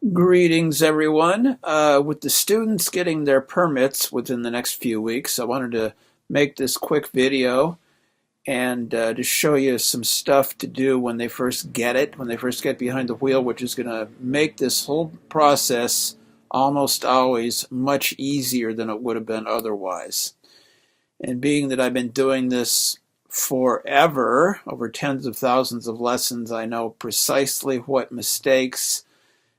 Greetings, everyone. With the students getting their permits within the next few weeks, I wanted to make this quick video and to show you some stuff to do when they first get it, when they first get behind the wheel, which is going to make this whole process almost always much easier than it would have been otherwise. And being that I've been doing this forever, over tens of thousands of lessons, I know precisely what mistakes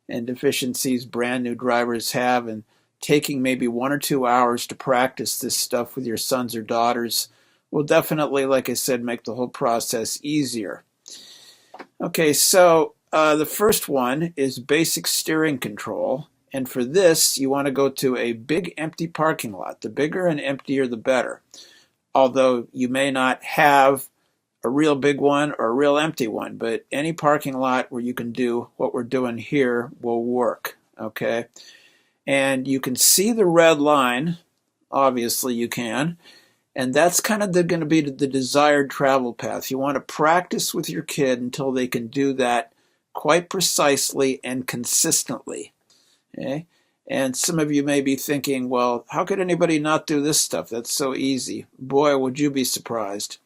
and deficiencies brand new drivers have, and taking maybe 1 or 2 hours to practice this stuff with your sons or daughters will definitely, like I said, make the whole process easier. Okay, so the first one is basic steering control, and for this you want to go to a big empty parking lot. The bigger and emptier the better, although you may not have a real big one or a real empty one, but any parking lot where you can do what we're doing here will work, okay? And you can see the red line, obviously you can, and that's kind of going to be the desired travel path. You want to practice with your kid until they can do that quite precisely and consistently, okay? And some of you may be thinking, well, how could anybody not do this stuff? That's so easy. Boy, would you be surprised.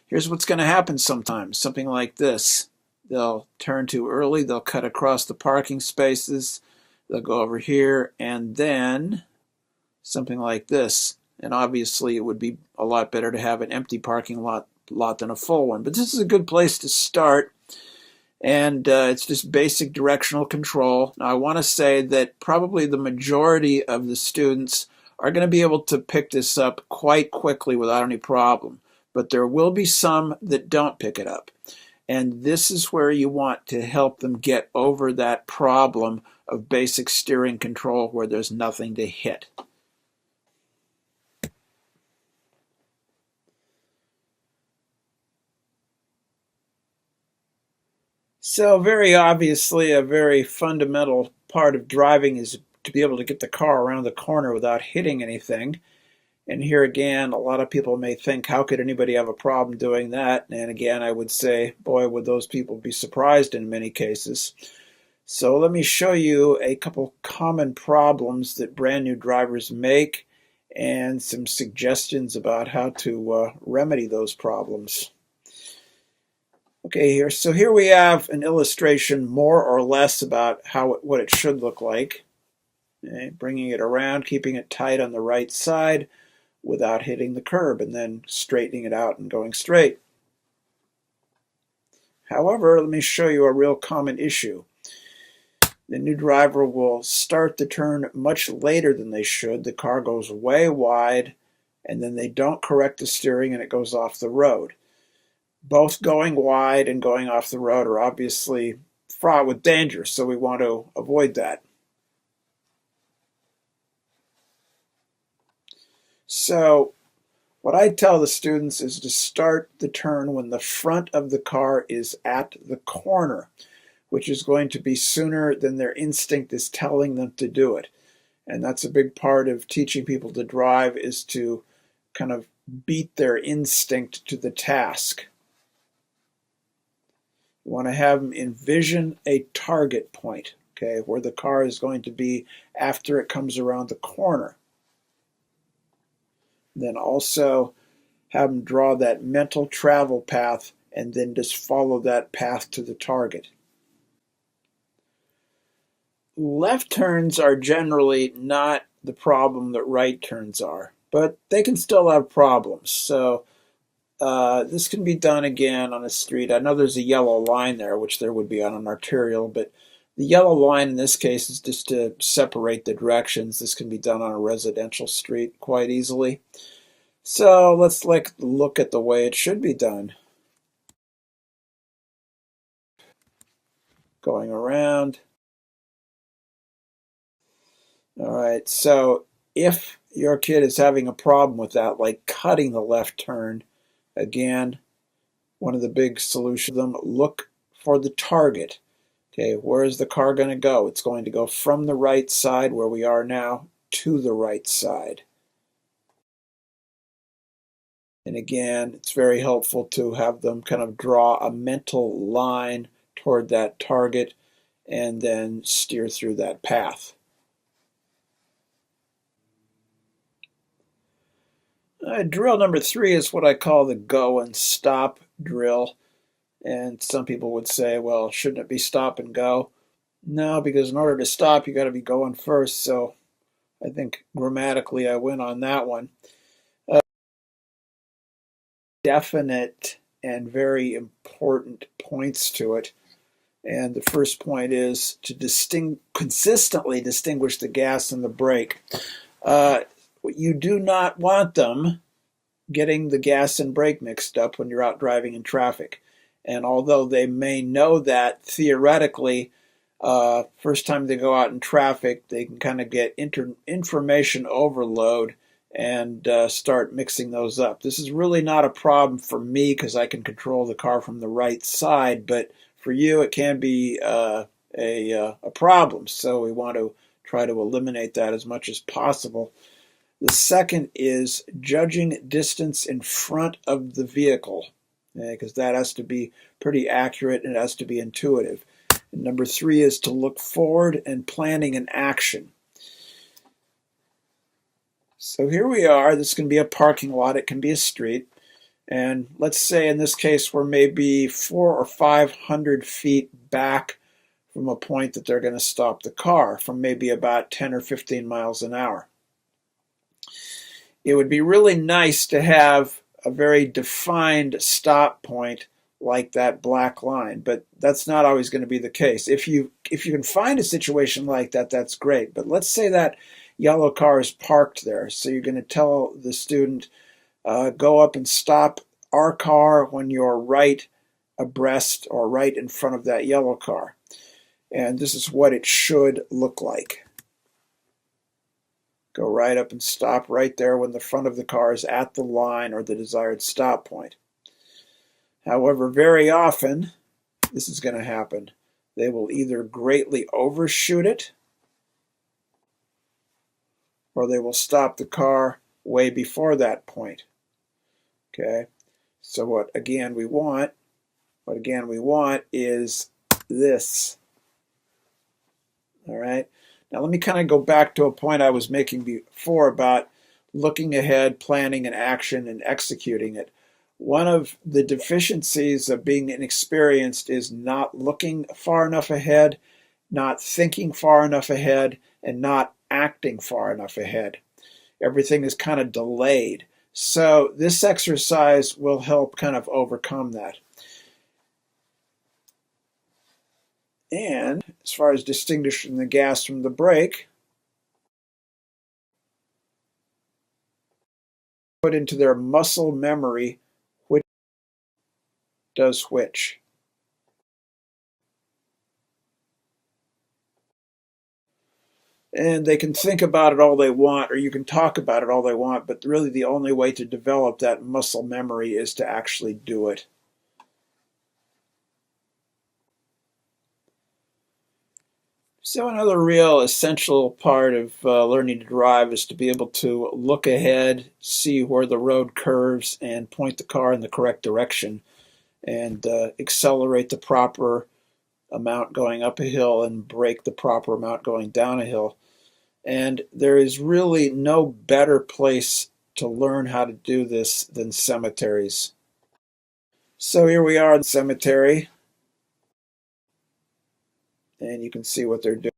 Here's what's going to happen sometimes, something like this. They'll turn too early, they'll cut across the parking spaces, they'll go over here, and then something like this. And obviously it would be a lot better to have an empty parking lot than a full one. But this is a good place to start, and it's just basic directional control. Now I want to say that probably the majority of the students are going to be able to pick this up quite quickly without any problem. But there will be some that don't pick it up. And this is where you want to help them get over that problem of basic steering control where there's nothing to hit. So very obviously, a very fundamental part of driving is to be able to get the car around the corner without hitting anything. And here again, a lot of people may think, how could anybody have a problem doing that? And again, I would say, boy, would those people be surprised in many cases. So let me show you a couple common problems that brand new drivers make and some suggestions about how to remedy those problems. Okay, here we have an illustration more or less about what it should look like. Okay, bringing it around, keeping it tight on the right side without hitting the curb, and then straightening it out and going straight. However, let me show you a real common issue. The new driver will start the turn much later than they should. The car goes way wide, and then they don't correct the steering and it goes off the road. Both going wide and going off the road are obviously fraught with danger, so we want to avoid that. So what I tell the students is to start the turn when the front of the car is at the corner, which is going to be sooner than their instinct is telling them to do it. And that's a big part of teaching people to drive, is to kind of beat their instinct to the task. You want to have them envision a target point, okay, where the car is going to be after it comes around the corner. Then also have them draw that mental travel path and then just follow that path to the target. Left turns are generally not the problem that right turns are, but they can still have problems. So this can be done again on a street. I know there's a yellow line there, which there would be on an arterial, but the yellow line in this case is just to separate the directions. This can be done on a residential street quite easily. So let's look at the way it should be done. Going around. All right, so if your kid is having a problem with that, like cutting the left turn, again, one of the big solutions, look for the target. Okay, where is the car going to go? It's going to go from the right side where we are now to the right side. And again, it's very helpful to have them kind of draw a mental line toward that target and then steer through that path. Drill number 3 is what I call the go and stop drill. And some people would say, well, shouldn't it be stop and go? No, because in order to stop, you got to be going first. So I think grammatically I win on that one. Definite and very important points to it. And the first point is to consistently distinguish the gas and the brake. You do not want them getting the gas and brake mixed up when you're out driving in traffic. And although they may know that theoretically, first time they go out in traffic, they can kind of get information overload and start mixing those up. This is really not a problem for me because I can control the car from the right side, but for you it can be a problem. So we want to try to eliminate that as much as possible. The second is judging distance in front of the vehicle, because that has to be pretty accurate and it has to be intuitive. And number 3 is to look forward and planning an action. So here we are. This can be a parking lot. It can be a street. And let's say in this case we're maybe 400 or 500 feet back from a point that they're going to stop the car from maybe about 10 or 15 miles an hour. It would be really nice to have a very defined stop point like that black line, but that's not always going to be the case. If you can find a situation like that, that's great. But let's say that yellow car is parked there, so you're going to tell the student, go up and stop our car when you're right abreast or right in front of that yellow car. And this is what it should look like. Go right up and stop right there when the front of the car is at the line or the desired stop point. However, very often, this is going to happen. They will either greatly overshoot it, or they will stop the car way before that point. Okay, so what again we want is this. All right. Now let me kind of go back to a point I was making before about looking ahead, planning an action, and executing it. One of the deficiencies of being inexperienced is not looking far enough ahead, not thinking far enough ahead, and not acting far enough ahead. Everything is kind of delayed. So this exercise will help kind of overcome that. And as far as distinguishing the gas from the brake, put into their muscle memory which does which. And they can think about it all they want, or you can talk about it all they want, but really the only way to develop that muscle memory is to actually do it. So another real essential part of learning to drive is to be able to look ahead, see where the road curves, and point the car in the correct direction, and accelerate the proper amount going up a hill and brake the proper amount going down a hill. And there is really no better place to learn how to do this than cemeteries. So here we are in the cemetery, and you can see what they're doing.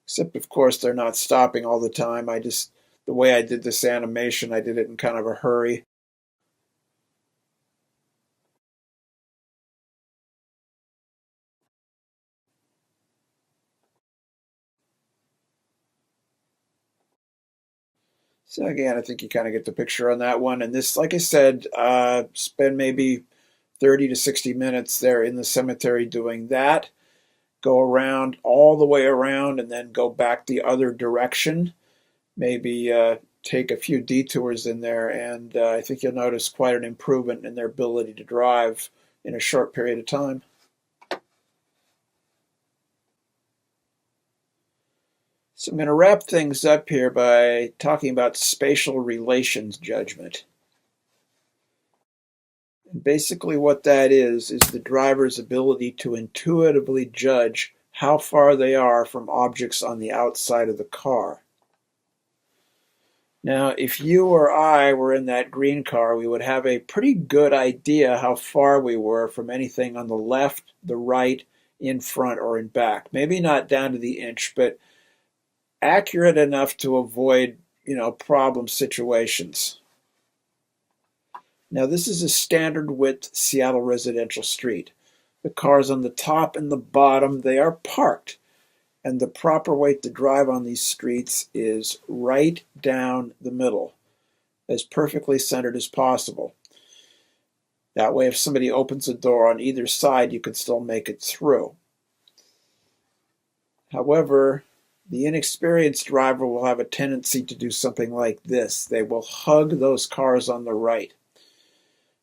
Except, of course, they're not stopping all the time. The way I did this animation, I did it in kind of a hurry. So again, I think you kind of get the picture on that one. And this, like I said, spend maybe 30 to 60 minutes there in the cemetery doing that. Go around all the way around and then go back the other direction. Maybe take a few detours in there, and I think you'll notice quite an improvement in their ability to drive in a short period of time. So I'm going to wrap things up here by talking about spatial relations judgment. Basically what that is the driver's ability to intuitively judge how far they are from objects on the outside of the car. Now, if you or I were in that green car, we would have a pretty good idea how far we were from anything on the left, the right, in front, or in back. Maybe not down to the inch, but accurate enough to avoid, problem situations. Now, this is a standard width Seattle residential street. The cars on the top and the bottom, they are parked. And the proper way to drive on these streets is right down the middle, as perfectly centered as possible. That way, if somebody opens a door on either side, you can still make it through. However, the inexperienced driver will have a tendency to do something like this. They will hug those cars on the right.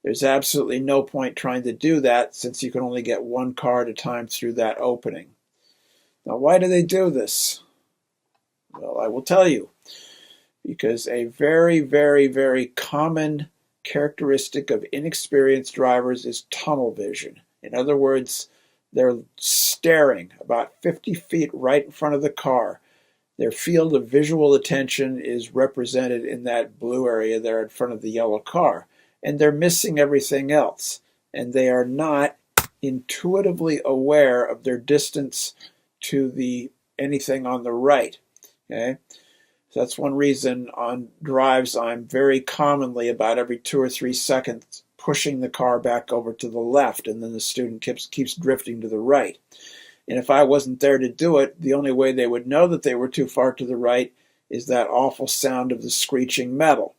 There's absolutely no point trying to do that since you can only get one car at a time through that opening. Now, why do they do this? Well, I will tell you. Because a very, very, very common characteristic of inexperienced drivers is tunnel vision. In other words, they're staring about 50 feet right in front of the car. Their field of visual attention is represented in that blue area there in front of the yellow car. And they're missing everything else. And they are not intuitively aware of their distance to anything on the right. Okay? So that's one reason on drives I'm very commonly about every 2 or 3 seconds pushing the car back over to the left, and then the student keeps drifting to the right. And if I wasn't there to do it, the only way they would know that they were too far to the right is that awful sound of the screeching metal.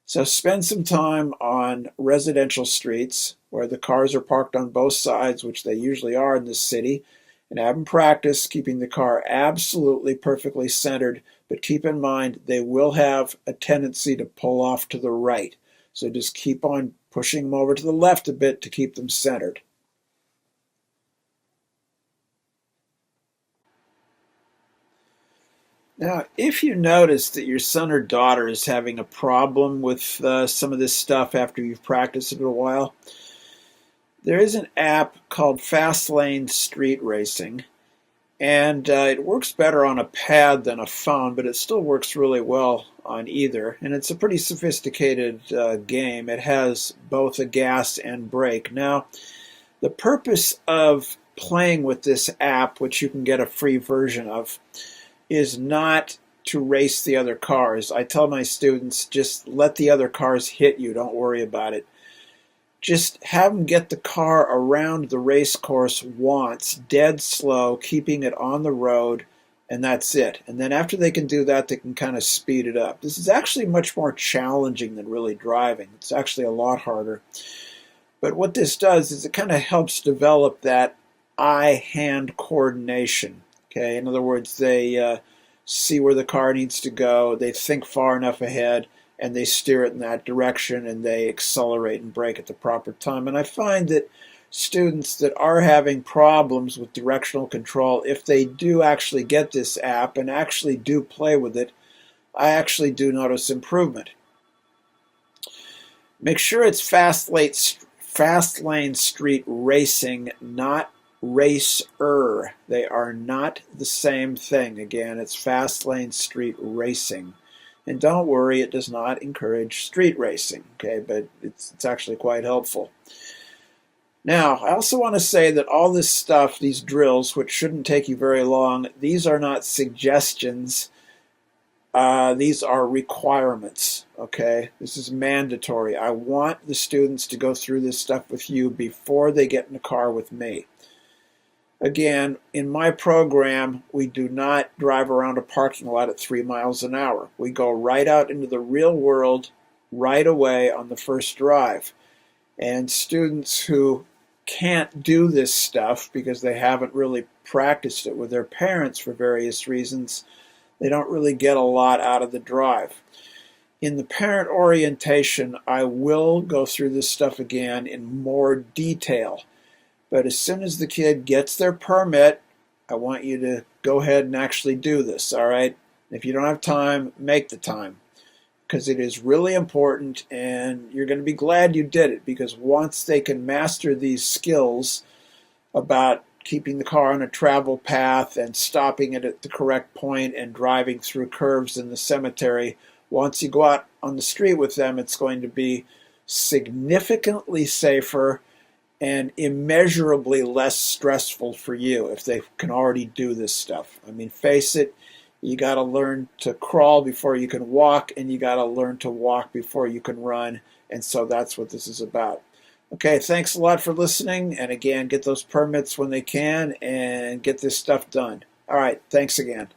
So spend some time on residential streets where the cars are parked on both sides, which they usually are in this city, and have them practice keeping the car absolutely perfectly centered, but keep in mind they will have a tendency to pull off to the right. So just keep on pushing them over to the left a bit to keep them centered. Now, if you notice that your son or daughter is having a problem with some of this stuff after you've practiced it a while, there is an app called Fastlane Street Racing, and it works better on a pad than a phone, but it still works really well on either. And it's a pretty sophisticated game. It has both a gas and brake. Now, the purpose of playing with this app, which you can get a free version of, is not to race the other cars. I tell my students, just let the other cars hit you. Don't worry about it. Just have them get the car around the race course once, dead slow, keeping it on the road, and that's it. And then after they can do that, they can kind of speed it up. This is actually much more challenging than really driving. It's actually a lot harder. But what this does is it kind of helps develop that eye-hand coordination. Okay, in other words, they see where the car needs to go, they think far enough ahead, and they steer it in that direction, and they accelerate and brake at the proper time. And I find that students that are having problems with directional control, if they do actually get this app and actually do play with it, I actually do notice improvement. Make sure it's Fastlane Street Racing, not racer. They are not the same thing. Again, it's Fastlane Street Racing. And don't worry, it does not encourage street racing, okay, but it's actually quite helpful. Now, I also want to say that all this stuff, these drills, which shouldn't take you very long, these are not suggestions. These are requirements, okay? This is mandatory. I want the students to go through this stuff with you before they get in the car with me. Again, in my program, we do not drive around a parking lot at 3 miles an hour. We go right out into the real world right away on the first drive. And students who can't do this stuff because they haven't really practiced it with their parents for various reasons, they don't really get a lot out of the drive. In the parent orientation, I will go through this stuff again in more detail. But as soon as the kid gets their permit, I want you to go ahead and actually do this, all right? If you don't have time, make the time. because it is really important, and you're going to be glad you did it, because once they can master these skills about keeping the car on a travel path and stopping it at the correct point and driving through curves in the cemetery, once you go out on the street with them, it's going to be significantly safer and immeasurably less stressful for you if they can already do this stuff. I mean, face it, you got to learn to crawl before you can walk, and you got to learn to walk before you can run. And so that's what this is about. Okay, thanks a lot for listening. And again, get those permits when they can and get this stuff done. All right, thanks again.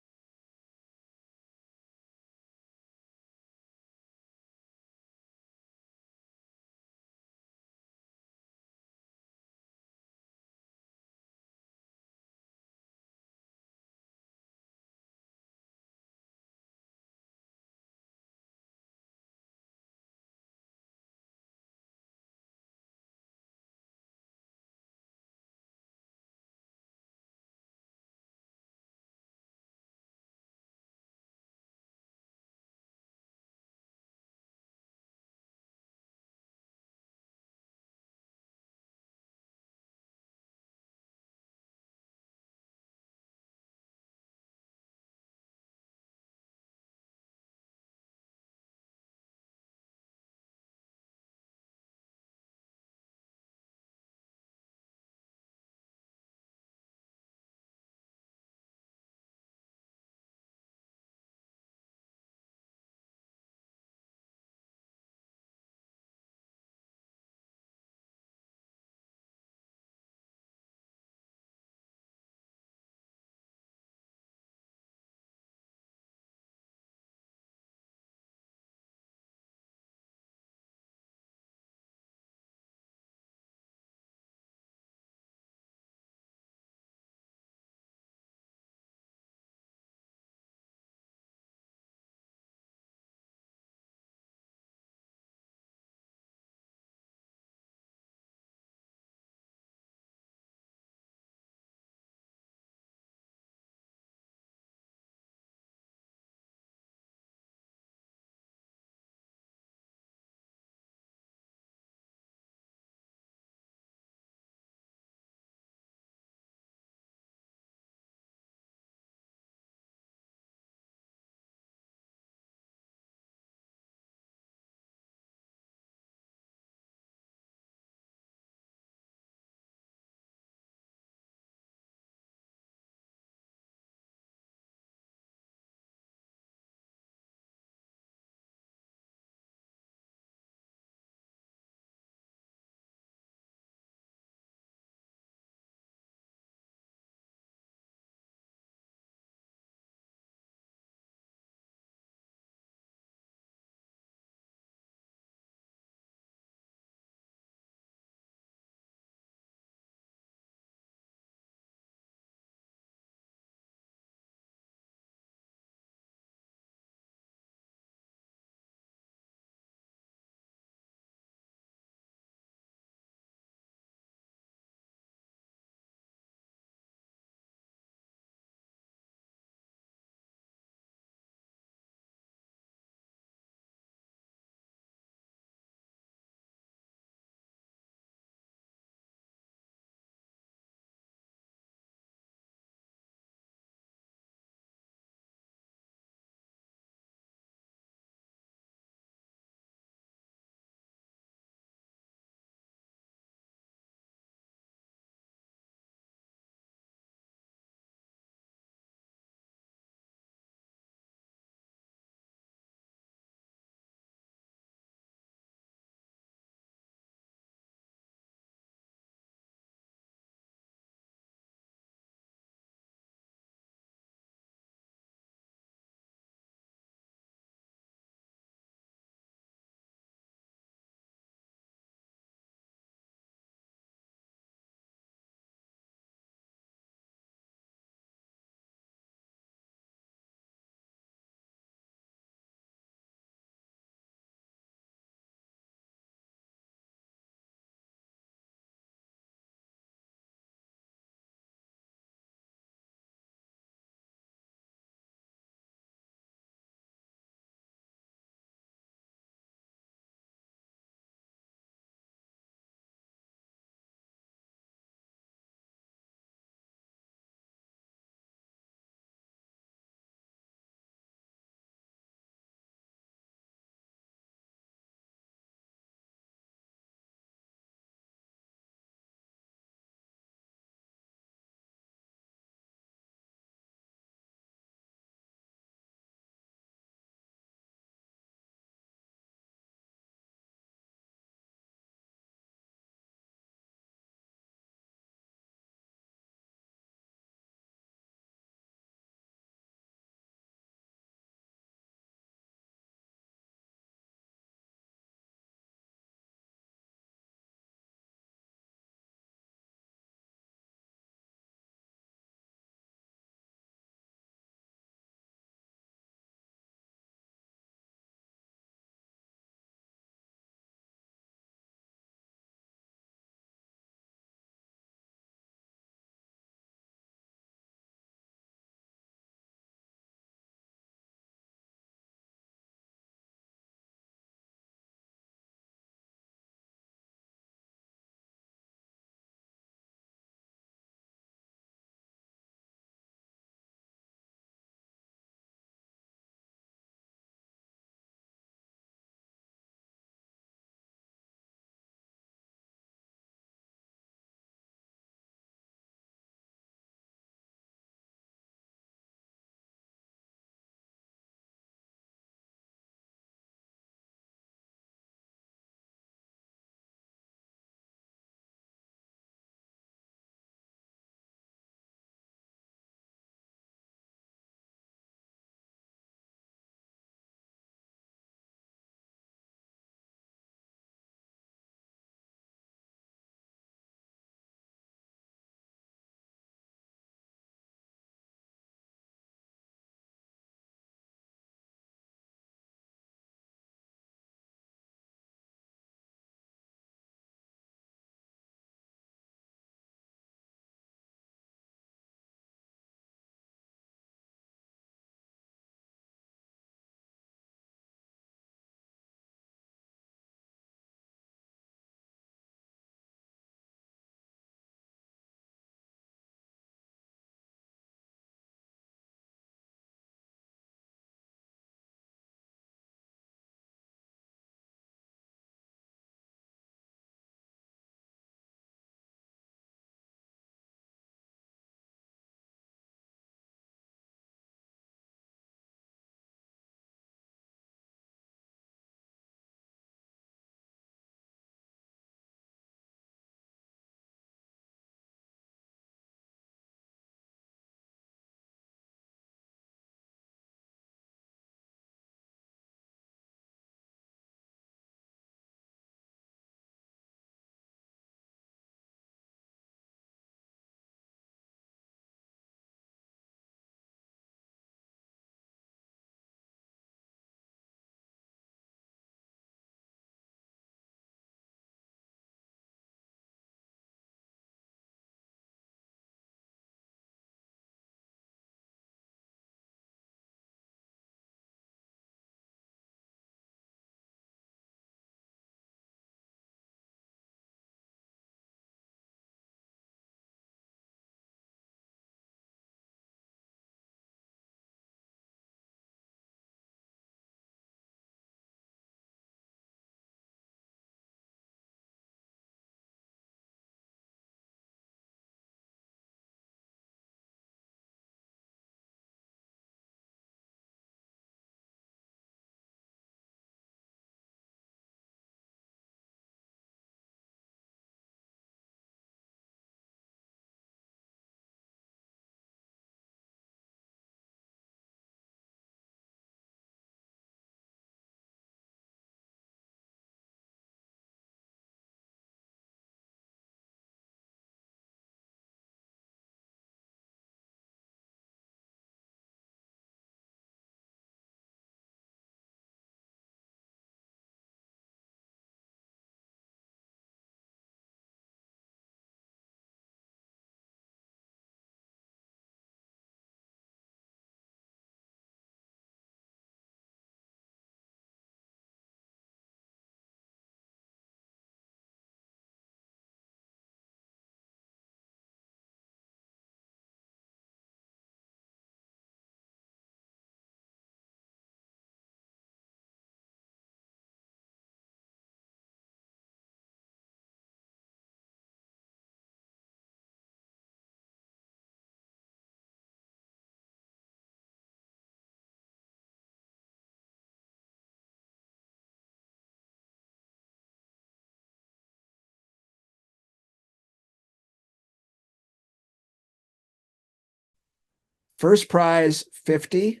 First prize, 50.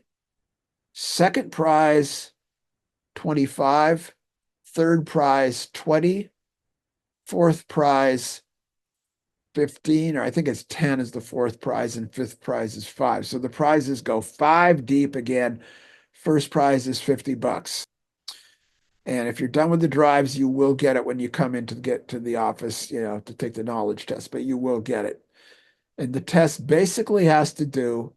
Second prize, 25. Third prize, 20. Fourth prize, 15, or I think it's 10 is the fourth prize, and fifth prize is 5. So the prizes go 5 deep again. First prize is $50. And if you're done with the drives, you will get it when you come in to get to the office, to take the knowledge test, but you will get it. And the test basically has to do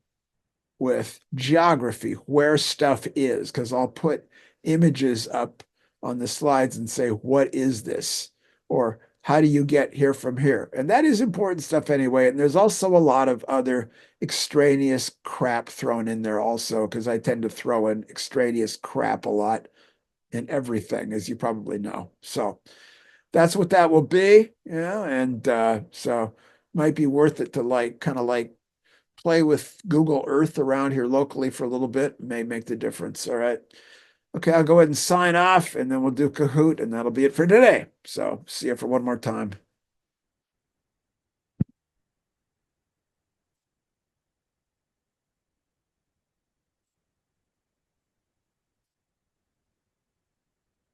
with geography, where stuff is, because I'll put images up on the slides and say, what is this? Or how do you get here from here? And that is important stuff anyway. And there's also a lot of other extraneous crap thrown in there also, because I tend to throw in extraneous crap a lot in everything, as you probably know. So that's what that will be, and so might be worth it to kind of play with Google Earth around here locally for a little bit. May make the difference. All right. Okay, I'll go ahead and sign off, and then we'll do Kahoot, and that'll be it for today. So see you for one more time.